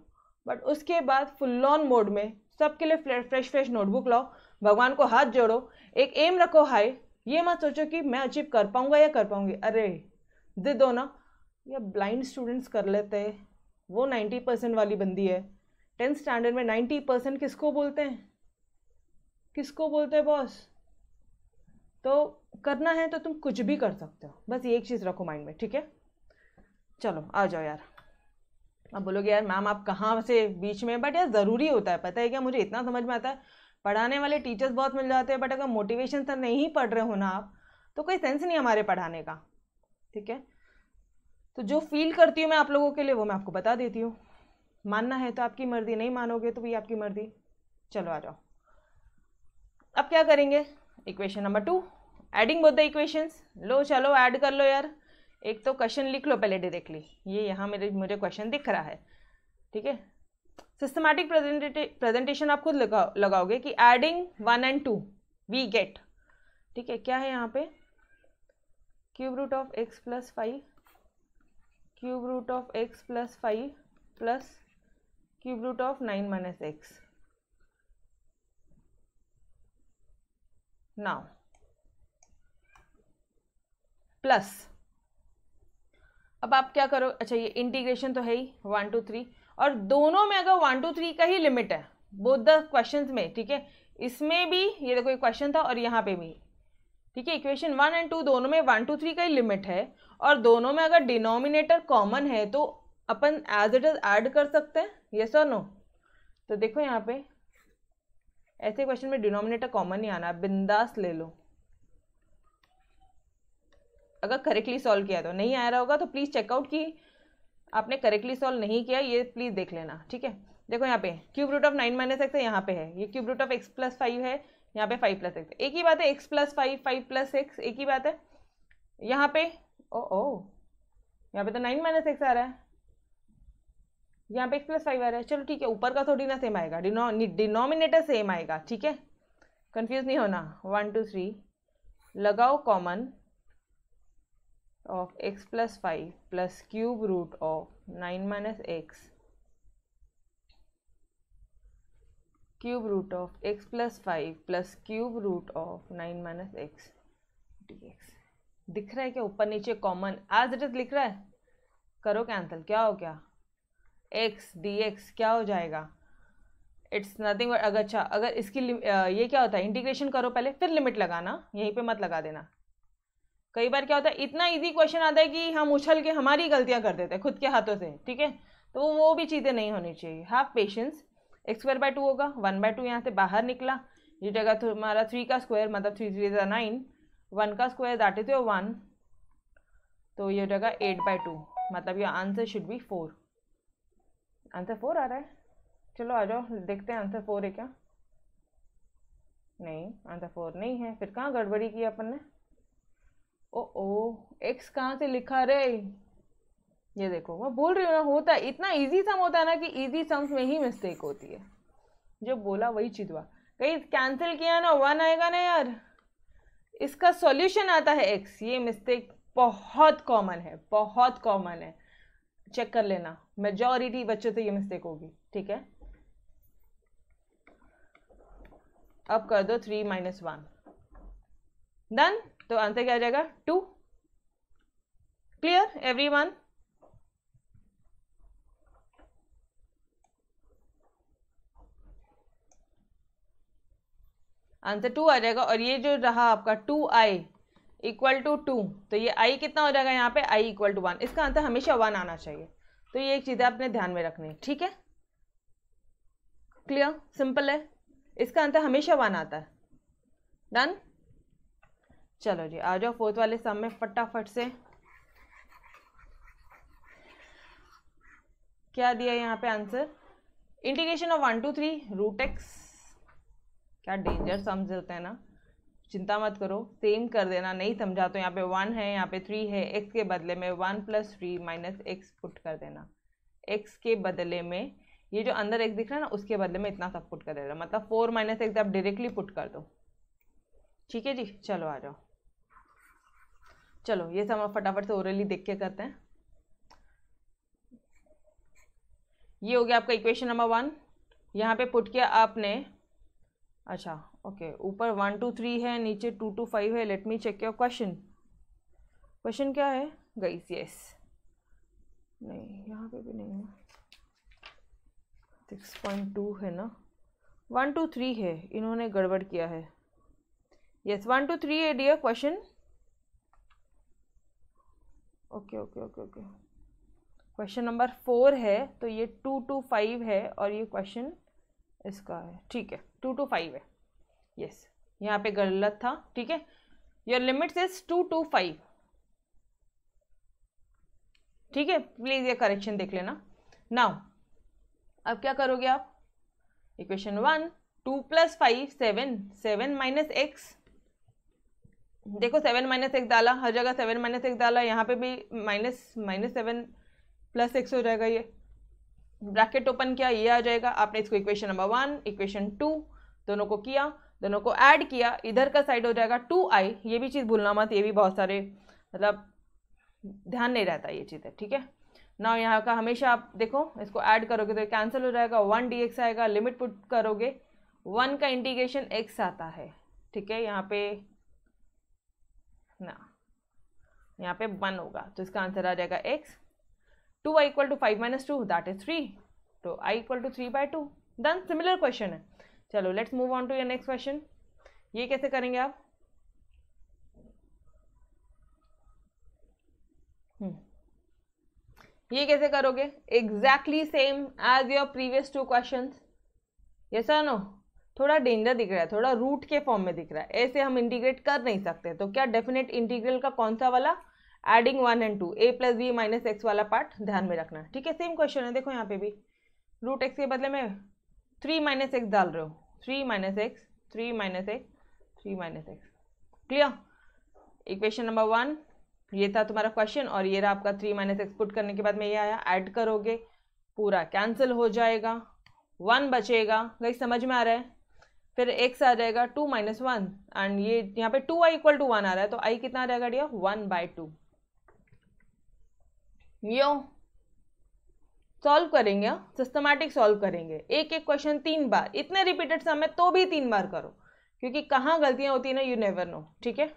बट उसके बाद फुल ऑन मोड में सबके लिए फ्रेश नोटबुक लाओ, भगवान को हाथ जोड़ो, एक एम रखो हाई, ये मत सोचो कि मैं अचीव कर पाऊंगा या कर पाऊंगी, अरे जिद हो ना, या ब्लाइंड स्टूडेंट्स कर लेते हैं, वो 90% वाली बंदी है। 10th स्टैंडर्ड में 90% किसको बोलते हैं, किसको बोलते हैं बॉस। तो करना है तो तुम कुछ भी कर सकते हो, बस ये एक चीज़ रखो माइंड में, ठीक है। चलो आ जाओ यार, अब बोलोगे यार मैम आप कहाँ से बीच में, बट यार ज़रूरी होता है, पता है क्या, मुझे इतना समझ में आता है, पढ़ाने वाले टीचर्स बहुत मिल जाते हैं, बट अगर मोटिवेशन से नहीं पढ़ रहे हो ना आप, तो कोई सेंस नहीं हमारे पढ़ाने का, ठीक है। तो जो फील करती हूँ मैं आप लोगों के लिए वो मैं आपको बता देती हूँ, मानना है तो आपकी मर्जी, नहीं मानोगे तो भी आपकी मर्जी। चलो आ जाओ, अब क्या करेंगे, equation number 2, adding both the equations, लो चलो ऐड कर लो यार। एक तो क्वेश्चन लिख लो पहले, डायरेक्टली ये यहाँ मुझे क्वेश्चन दिख रहा है, ठीक है। सिस्टमैटिक प्रेजेंटेशन आप खुद लगाओगे कि एडिंग 1 and 2 वी गेट, ठीक है। क्या है यहाँ पे, cube root of X plus 5, cube root of X plus 5 plus cube root of 9 minus X. Now plus, अब आप क्या करो, अच्छा ये इंटीग्रेशन तो है ही 1 to 3, और दोनों में अगर 1 to 3 का ही लिमिट है बोथ द क्वेश्चंस में, ठीक है। इसमें भी ये देखो एक क्वेश्चन था और यहाँ पे भी, ठीक है। इक्वेशन 1 and 2 दोनों में 1 to 3 का ही लिमिट है, और दोनों में अगर डिनोमिनेटर कॉमन है तो अपन एज इट इज ऐड कर सकते हैं, यस और नो। तो देखो यहाँ पे ऐसे क्वेश्चन में डिनोमिनेटर कॉमन नहीं आना, बिंदास ले लो, अगर करेक्टली सॉल्व किया तो। नहीं आ रहा होगा तो प्लीज़ चेकआउट की आपने करेक्टली सॉल्व नहीं किया, ये प्लीज़ देख लेना, ठीक है। देखो यहाँ पे cube root of 9 minus X है, यहाँ पे है ये cube root of X plus 5 है, यहाँ पे 5 प्लस एक्स, एक ही बात है, एक्स प्लस 5, 5 प्लस एक्स, एक ही बात है। यहाँ पे ओ यहाँ पे तो 9 माइनस एक्स आ रहा है, यहाँ पे एक्स प्लस 5 आ रहा है, चलो ठीक है, ऊपर का थोड़ी ना सेम आएगा, डिनोमिनेटर सेम आएगा, ठीक है, कंफ्यूज नहीं होना। 1 2 3 लगाओ common of x plus 5 plus cube root of 9 minus x cube root of X plus 5 plus cube root of 9 minus X dx। दिख रहा है क्या ऊपर नीचे कॉमन एज इट इज लिख रहा है? करो कैंसिल, क्या हो गया, x dx क्या हो जाएगा, इट्स नथिंग बट, अगर अच्छा अगर इसकी ये क्या होता है, इंटीग्रेशन करो पहले फिर लिमिट लगाना, यहीं पे मत लगा देना। कई बार क्या होता है, इतना इजी क्वेश्चन आता है कि हम उछल के हमारी गलतियां कर देते हैं खुद के हाथों से, ठीक है, तो वो भी चीज़ें नहीं होनी चाहिए। Have patience. X square by 2 होगा, 1/2 यहाँ से बाहर निकला, ये जगह तुम्हारा 3 का स्क्वायर मतलब 3 3 9, 1 का स्क्वायर दैट इज 1, तो ये जगह 8/2 मतलब ये आंसर शुड बी 4। आंसर 4 आ रहा है, चलो आ जाओ देखते हैं आंसर 4 है क्या। नहीं, आंसर 4 नहीं है, फिर कहाँ गड़बड़ी की अपन ने। ओ एक्स कहाँ से लिखा रे, ये देखो मैं बोल रही हूँ ना, होता है इतना इजी सम होता है ना कि इजी सम्स में ही मिस्टेक होती है, जो बोला वही चीज हुआ। कहीं कैंसिल किया ना 1 आएगा ना यार, इसका सॉल्यूशन आता है एक्स, ये मिस्टेक बहुत कॉमन है, बहुत कॉमन है, चेक कर लेना, मेजॉरिटी बच्चों से ये मिस्टेक होगी, ठीक है। अब कर दो 3 - 1 डन, तो आंसर क्या आ जाएगा 2। Clear everyone? आंसर 2 आ जाएगा, और ये जो रहा आपका 2i इक्वल टू 2, तो ये i कितना हो जाएगा यहाँ पे, i इक्वल टू 1, इसका आंसर हमेशा 1 आना चाहिए, तो ये एक चीज़ अपने ध्यान में रखनी है, ठीक है। क्लियर, सिंपल है, इसका आंसर हमेशा 1 आता है। डन, चलो जी आ जाओ फोर्थ वाले सम में फटाफट से। क्या दिया यहाँ पे आंसर, इंटीग्रेशन ऑफ 1 to 3 रूट एक्स। क्या डेंजर सम्स होते हैं ना, चिंता मत करो, सेम कर देना, नहीं समझा तो यहाँ पे 1 है, यहाँ पे 3 है, x के बदले में 1 + 3 - x पुट कर देना, x के बदले में ये जो अंदर x दिख रहा है ना उसके बदले में इतना सब पुट कर देना, मतलब 4 - x आप डायरेक्टली पुट कर दो, ठीक है जी। चलो आ जाओ, चलो ये सब फटाफट से ओरली देख के करते हैं। ये हो गया आपका इक्वेशन नंबर 1, यहाँ पे पुट किया आपने, अच्छा ओके, ऊपर 1 to 3 है, नीचे 2 to 5 है। Let me check your question, question क्या है गाइस, यस नहीं यहाँ पे भी नहीं है, 6.2 है ना, 1 to 3 है, इन्होंने गड़बड़ किया है, यस 1 to 3 है dear question, okay okay okay okay. Question number 4 है, तो ये 2 to 5 है, और ये क्वेश्चन इसका है, ठीक है 2 to 5 है, यस यहाँ पे गलत था, ठीक है। योर लिमिट्स इज 2 to 5, ठीक है, प्लीज ये करेक्शन देख लेना। नाउ अब क्या करोगे आप, इक्वेशन 1 2 + 5 7 7 - x, देखो 7 - x डाला, हर जगह 7 - x डाला, यहाँ पे भी -7 + x हो जाएगा, ये ब्रैकेट ओपन किया, ये आ जाएगा। आपने इसको इक्वेशन नंबर 1 इक्वेशन 2 दोनों को किया, दोनों को ऐड किया, इधर का साइड हो जाएगा 2i, ये भी चीज़ भूलना मत, ये भी बहुत सारे मतलब ध्यान नहीं रहता ये चीज़ है, ठीक है ना। यहाँ का हमेशा आप देखो, इसको ऐड करोगे तो कैंसिल हो जाएगा, 1 dx आएगा, लिमिट पुट करोगे 1 का इंटीग्रेशन x आता है, ठीक है, यहाँ पे ना, यहाँ पे 1 होगा, तो इसका आंसर आ जाएगा x। 2i = 5 - 2 दैट इज 3, तो i = 3/2। डन, सिमिलर क्वेश्चन है। चलो let's move on to your next question. ये कैसे करेंगे आप, ये कैसे करोगे, exactly same as your previous 2 questions, yes और नो। थोड़ा डेंजर दिख रहा है, थोड़ा रूट के फॉर्म में दिख रहा है, ऐसे हम इंटीग्रेट कर नहीं सकते, तो क्या डेफिनेट इंटीग्रल का कौन सा वाला, adding 1 and 2 a + b - x वाला पार्ट ध्यान में रखना, ठीक है। सेम क्वेश्चन है, देखो यहाँ पे भी रूट x के बदले में 3 - x डाल रहे हो, 3 - x 3 - x 3 - x, clear. Equation number 1 ये था तुम्हारा क्वेश्चन, और ये रहा आपका 3 - x पुट करने के बाद में ये आया, ऐड करोगे पूरा कैंसिल हो जाएगा, 1 बचेगा, गई समझ में आ रहा है। फिर x आ जाएगा 2 - 1, एंड ये यहाँ पे 2i = 1 आ रहा है, तो i कितना आ जाएगा डियर, 1/2। यो सॉल्व करेंगे, सिस्टमैटिक सॉल्व करेंगे, एक एक क्वेश्चन 3 बार, इतने रिपीटेड सम है तो भी 3 बार करो, क्योंकि कहाँ गलतियां होती है ना, यू नेवर नो। ठीक है,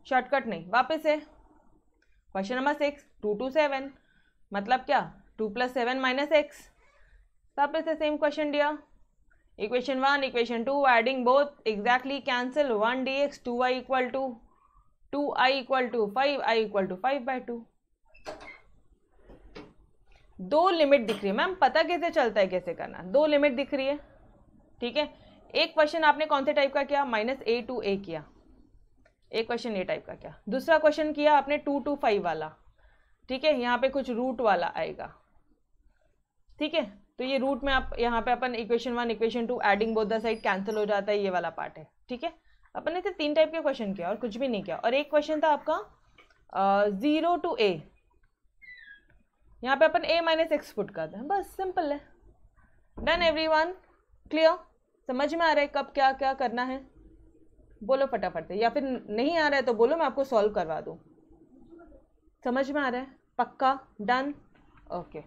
शॉर्टकट नहीं। वापस है क्वेश्चन नंबर 6, 2 to 7 मतलब क्या, 2 + 7 - x। वापस से सेम क्वेश्चन दिया, equation 1 equation 2 adding both exactly cancel 1 dx 2i = 2i = 5i = 5/2। दो लिमिट दिख रही है मैम, पता कैसे चलता है कैसे करना, दो लिमिट दिख रही है। ठीक है, एक क्वेश्चन आपने कौन से टाइप का किया, -a to a किया, एक क्वेश्चन ये टाइप का किया, दूसरा क्वेश्चन किया आपने 2 to 5 वाला। ठीक है, यहाँ पे कुछ रूट वाला आएगा। ठीक है, तो ये रूट में आप यहाँ पे अपन equation 1 equation 2 adding both the side cancel हो जाता है, ये वाला पार्ट है। ठीक है, अपन ने 3 टाइप के क्वेश्चन किया और कुछ भी नहीं किया। और एक क्वेश्चन था आपका 0 to a, यहाँ पे अपन a - x पुट करते हैं, बस सिंपल है। डन एवरीवन, क्लियर, समझ में आ रहा है कब क्या क्या करना है, बोलो फटाफट से, या फिर नहीं आ रहा है तो बोलो मैं आपको सॉल्व करवा दूँ। समझ में आ रहा है पक्का? Done, okay.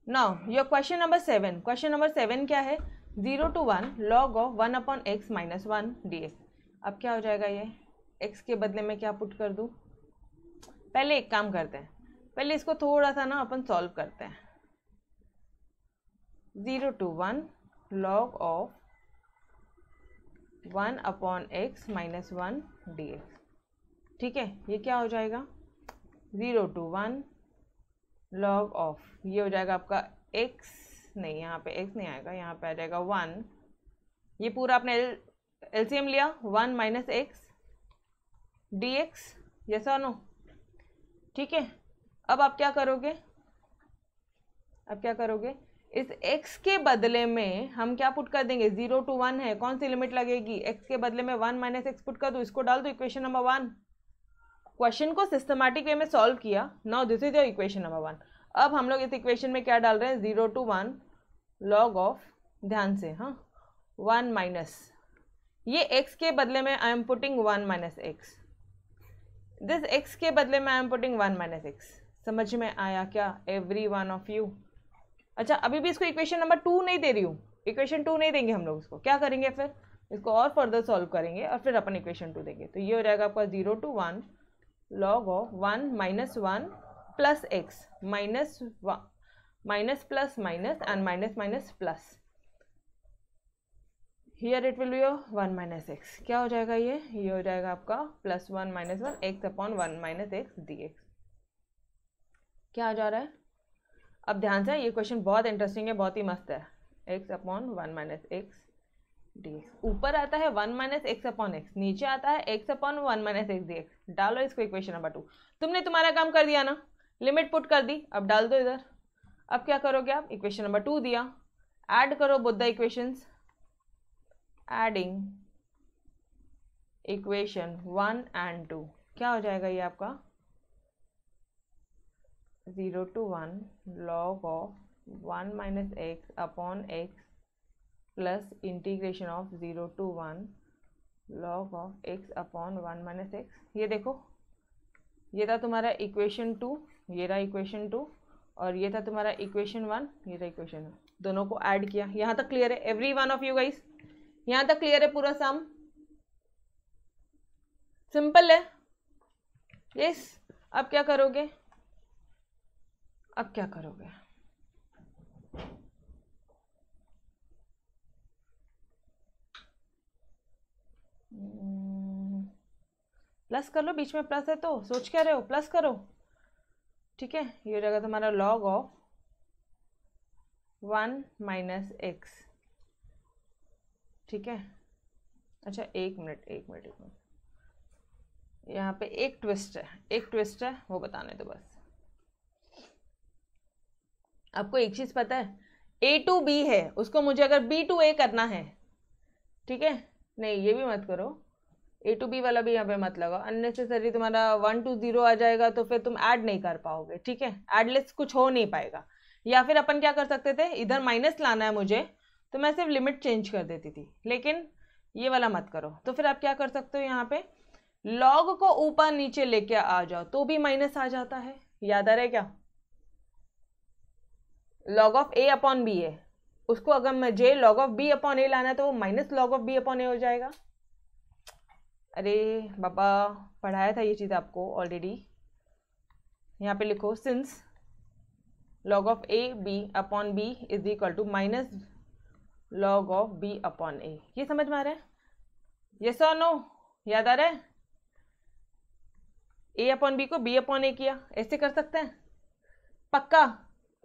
Now your question number 7, question number 7 क्या है, 0 to 1 log of 1/x - 1 dx। अब क्या हो जाएगा, ये x के बदले में क्या पुट कर दूं, पहले एक काम करते हैं, पहले इसको थोड़ा सा ना अपन सॉल्व करते हैं। 0 to 1 log of 1/x - 1 dx। ठीक है, ये क्या हो जाएगा, 0 to 1 log of, ये हो जाएगा आपका x, नहीं यहाँ पे x नहीं आएगा, यहाँ पे आ जाएगा 1, ये पूरा आपने एलसीएम लिया 1 - x dx, यस और नो। ठीक है, अब आप क्या करोगे, अब क्या करोगे, इस x के बदले में हम क्या पुट कर देंगे, 0 to 1 है, कौन सी लिमिट लगेगी, x के बदले में 1 - x पुट कर दो, इसको डाल दो इक्वेशन नंबर 1। क्वेश्चन को सिस्टमैटिक वे में सॉल्व किया, now this is your equation number 1। अब हम लोग इस इक्वेशन में क्या डाल रहे हैं, 0 to 1 log ऑफ, ध्यान से, हाँ, 1 - ये x के बदले में I am putting 1 - x, this x के बदले में आई एम पुटिंग 1 - x। समझ में आया क्या एवरी वन ऑफ यू? अच्छा, अभी भी इसको इक्वेशन नंबर 2 नहीं दे रही हूँ, इक्वेशन 2 नहीं देंगे हम लोग, इसको क्या करेंगे, फिर इसको और फर्दर सॉल्व करेंगे और फिर अपन इक्वेशन 2 देंगे। तो ये हो जाएगा आपका 0 to 1 log of 1 - 1 plus x minus plus minus and minus plus, here it will be 1 - x। क्या हो जाएगा, ये हो जाएगा आपका +1 - 1 x/1 - x dx। क्या आ जा रहा है, अब ध्यान से, ये क्वेश्चन बहुत इंटरेस्टिंग है, बहुत ही मस्त है, x/1 - x dx। ऊपर आता है 1 - x/x, नीचे आता है x/1 - x dx। डालो इसको इक्वेशन नंबर 2। तुमने तुम्हारा काम कर दिया ना, लिमिट पुट कर दी, अब डाल दो इधर। अब क्या करोगे आप, इक्वेशन नंबर 2 दिया, ऐड करो both the equations, adding equation 1 and 2, क्या हो जाएगा ये आपका, 0 to 1 log of 1 - x/x plus integration of 0 to 1 log of x/1 - x। ये देखो, ये था तुम्हारा इक्वेशन 2, ये रहा इक्वेशन 2, और ये था तुम्हारा इक्वेशन 1, ये रहा इक्वेशन 1, दोनों को ऐड किया। यहाँ तक क्लियर है every one of you guys? यहाँ तक क्लियर है पूरा सम? सिंपल है, यस। अब क्या करोगे, अब क्या करोगे, प्लस कर लो, बीच में प्लस है तो सोच क्या रहे हो, प्लस करो। ठीक है, ये हो जाएगा तुम्हारा log ऑफ 1 - x। ठीक है, अच्छा एक मिनट, यहाँ पे एक ट्विस्ट है, वो बताने दो बस। आपको एक चीज पता है, a to b है, उसको मुझे अगर b to a करना है, ठीक है, नहीं ये भी मत करो, a to b वाला भी यहाँ पे मत लगाओ, अननेसेसरी तुम्हारा 1 to 0 आ जाएगा तो फिर तुम ऐड नहीं कर पाओगे। ठीक है, एडलेस कुछ हो नहीं पाएगा। या फिर अपन क्या कर सकते थे, इधर माइनस लाना है मुझे तो मैं सिर्फ लिमिट चेंज कर देती थी, लेकिन ये वाला मत करो। तो फिर आप क्या कर सकते हो, यहाँ पे लॉग को ऊपर नीचे लेके आ जाओ तो भी माइनस आ जाता है, याद आ रहा है क्या? Log of A upon B है, उसको अगर मुझे log of B upon A लाना है तो वो minus log of B upon A हो जाएगा। अरे बाबा पढ़ाया था ये चीज़ आपको ऑलरेडी। यहाँ पे लिखो since log of A B upon B is equal to minus log of B upon A. ये समझ में आ रहा है? यस और नो? याद आ रहा है? ए अपॉन बी को बी अपॉन ए किया, ऐसे कर सकते हैं? पक्का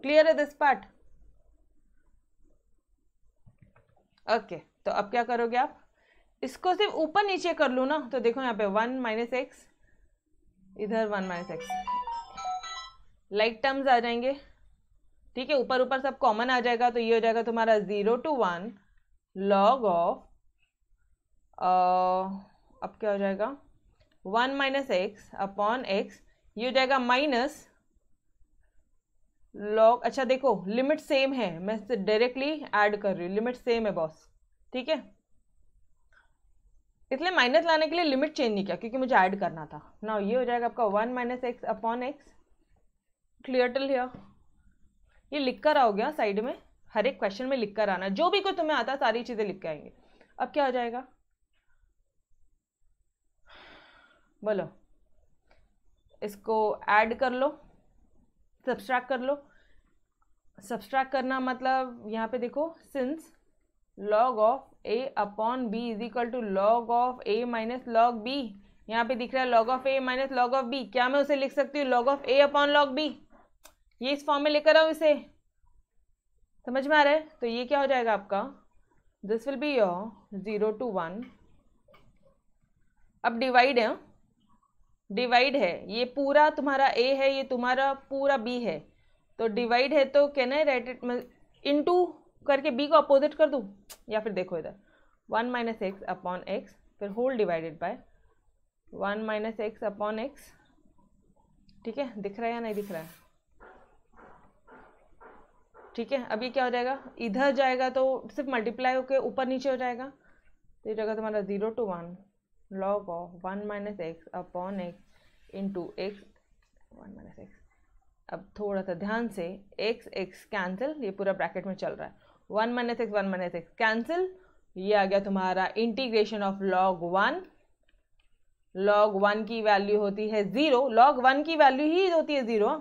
क्लियर है दिस पार्ट? ओके तो अब क्या करोगे आप? इसको सिर्फ ऊपर नीचे कर लो ना, तो देखो यहाँ पे 1 माइनस एक्स, इधर 1 माइनस एक्स, लाइक टर्म्स आ जाएंगे, ठीक है, ऊपर ऊपर सब कॉमन आ जाएगा, तो ये हो जाएगा तुम्हारा 0 to 1 लॉग ऑफ अब क्या हो जाएगा 1 माइनस एक्स अपॉन एक्स, ये हो जाएगा माइनस लॉग। अच्छा देखो लिमिट सेम है, मैं डायरेक्टली ऐड कर रही हूँ, लिमिट सेम है बॉस, ठीक है, इसलिए माइनस लाने के लिए लिमिट चेंज नहीं किया क्योंकि मुझे ऐड करना था ना। ये हो जाएगा आपका 1 minus X upon x. Clear till here? ये लिख कर आओगे साइड में, हर एक क्वेश्चन में लिख कर आना, जो भी कोई तुम्हें आता सारी चीजें लिख के आएंगे। अब क्या हो जाएगा बोलो? इसको ऐड कर लो, सब्सट्रैक्ट कर लो। सब्सट्रैक्ट करना मतलब यहाँ पे देखो since log of A upon B is equal to log of A minus log B, यहाँ पे दिख रहा है log of A minus log of B, क्या मैं उसे लिख सकती हूँ log of A upon log B? ये इस फॉर्म में लेकर आओ इसे, समझ में आ रहा है? तो ये क्या हो जाएगा आपका, this will be your 0 to 1। अब डिवाइड है, डिवाइड है, ये पूरा तुम्हारा a है, ये तुम्हारा पूरा b है, तो डिवाइड है तो can I write it into करके b को अपोजिट कर दूं, या फिर देखो इधर 1 माइनस एक्स अपॉन एक्स, फिर whole divided by 1 minus X upon X. ठीक है, दिख रहा है या नहीं दिख रहा है? ठीक है, अब ये क्या हो जाएगा, इधर जाएगा तो सिर्फ मल्टीप्लाई होकर ऊपर नीचे हो जाएगा, तो ये जाएगा तुम्हारा 0 to 1 log of 1 minus X upon x into x 1 minus x. अब थोड़ा सा ध्यान से, एक्स एक्स कैंसिल, ये पूरा ब्रैकेट में चल रहा है, 1 माइनस एक्स कैंसिल, ये आ गया तुम्हारा इंटीग्रेशन ऑफ लॉग 1। लॉग 1 की वैल्यू होती है 0, लॉग 1 की वैल्यू ही होती है 0,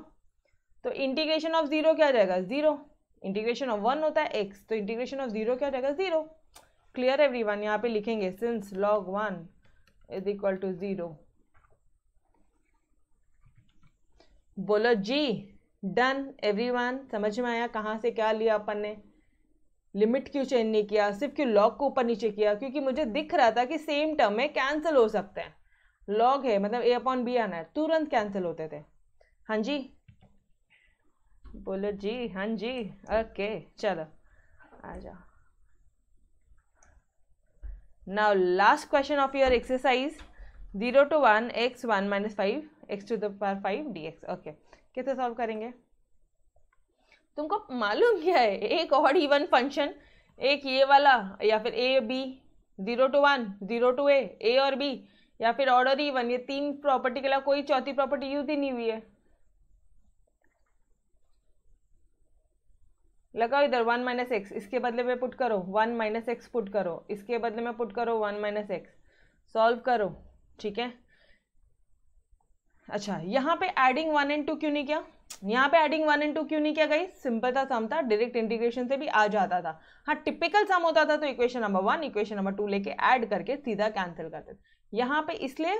तो इंटीग्रेशन ऑफ 0 क्या आ जाएगा 0, इंटीग्रेशन ऑफ 1 होता है x, तो इंटीग्रेशन ऑफ 0 क्या हो जाएगा 0। Clear everyone? यहाँ पे लिखेंगे since log 1 is equal to 0। बोलो जी, डन एवरीवन? समझ में आया कहाँ से क्या लिया अपन ने? लिमिट क्यों चेंज नहीं किया, सिर्फ क्यों लॉग को ऊपर नीचे किया? क्योंकि मुझे दिख रहा था कि सेम टर्म में कैंसिल हो सकते हैं, लॉग है मतलब a अपॉन बी आना है, तुरंत कैंसिल होते थे। हाँ जी बोलो जी, हाँ जी, ओके चलो आ जाओ। Now last question of your exercise 0 to 1 x 1 minus 5 x to the power 5 dx। Okay, कैसे सॉल्व करेंगे? तुमको मालूम क्या है, एक ऑड इवन फंक्शन, एक ये वाला या फिर A B, 0 to 1 0 to a और b, या फिर ऑड और इवन, ये तीन प्रॉपर्टी के अलावा कोई चौथी प्रॉपर्टी यूज ही नहीं हुई है। लगाओ इधर 1 माइनस एक्स, इसके बदले में पुट करो 1 माइनस एक्स पुट करो, इसके बदले में पुट करो 1 माइनस एक्स, सॉल्व करो। ठीक है, अच्छा यहाँ पे एडिंग 1 and 2 क्यों नहीं किया? यहाँ पे एडिंग 1 and 2 क्यों नहीं किया गाइस? सिंपल सा सम था, डायरेक्ट इंटीग्रेशन से भी आ जाता था। हाँ, टिपिकल सम होता था तो इक्वेशन नंबर 1 इक्वेशन नंबर 2 लेके ऐड करके सीधा कैंसिल करते थे। यहाँ पे इसलिए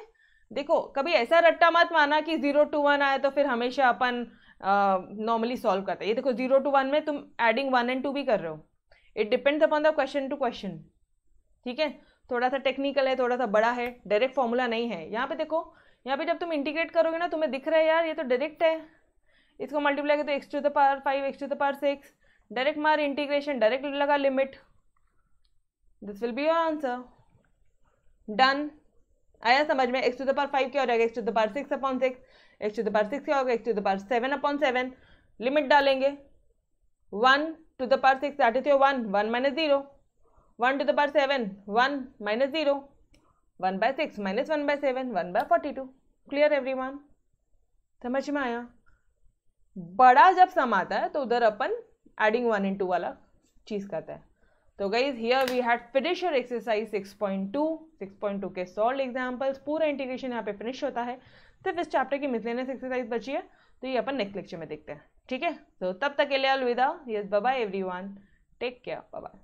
देखो, कभी ऐसा रट्टा मत माना कि 0 to 1 आए तो फिर हमेशा अपन नॉर्मली सॉल्व करते हैं। ये देखो 0 to 1 में तुम एडिंग 1 and 2 भी कर रहे हो, it depends upon the question to question. ठीक है, थोड़ा सा टेक्निकल है, थोड़ा सा बड़ा है, डायरेक्ट फॉर्मूला नहीं है। यहाँ पे देखो, यहाँ पे जब तुम इंटीग्रेट करोगे ना, तुम्हें दिख रहा है यार ये तो डायरेक्ट है, इसको मल्टीप्लाई करो तो x to the power 5 x to the power 6, direct मार इंटीग्रेशन, डायरेक्ट लगा limit, this will be your answer. Done? आया समझ में? x to the power 5 क्या हो जाएगा, x to the power 6 upon 6, x to the power 6 क्या होगा, x to the power 7 upon 7, limit डालेंगे 1 to the power 6 that is your 1 1 minus 0, 1 to the power 7 1 minus 0, 1/6 minus 1/7 1/42। Clear everyone? समझ में आया? बड़ा जब सम आता है तो उधर अपन एडिंग 1 into वाला चीज करता है। तो guys here we had finish your exercise 6.2 के सॉल्व एग्जांपल्स। पूरा इंटीग्रेशन यहाँ पे फिनिश होता है। सिर्फ इस चैप्टर की मिसलेनियस एक्सरसाइज बची है, तो ये अपन नेक्स्ट लेक्चर में देखते हैं। ठीक है, तो तब तक के लिए अलविदा। Yes, bye bye everyone, take care, bye bye.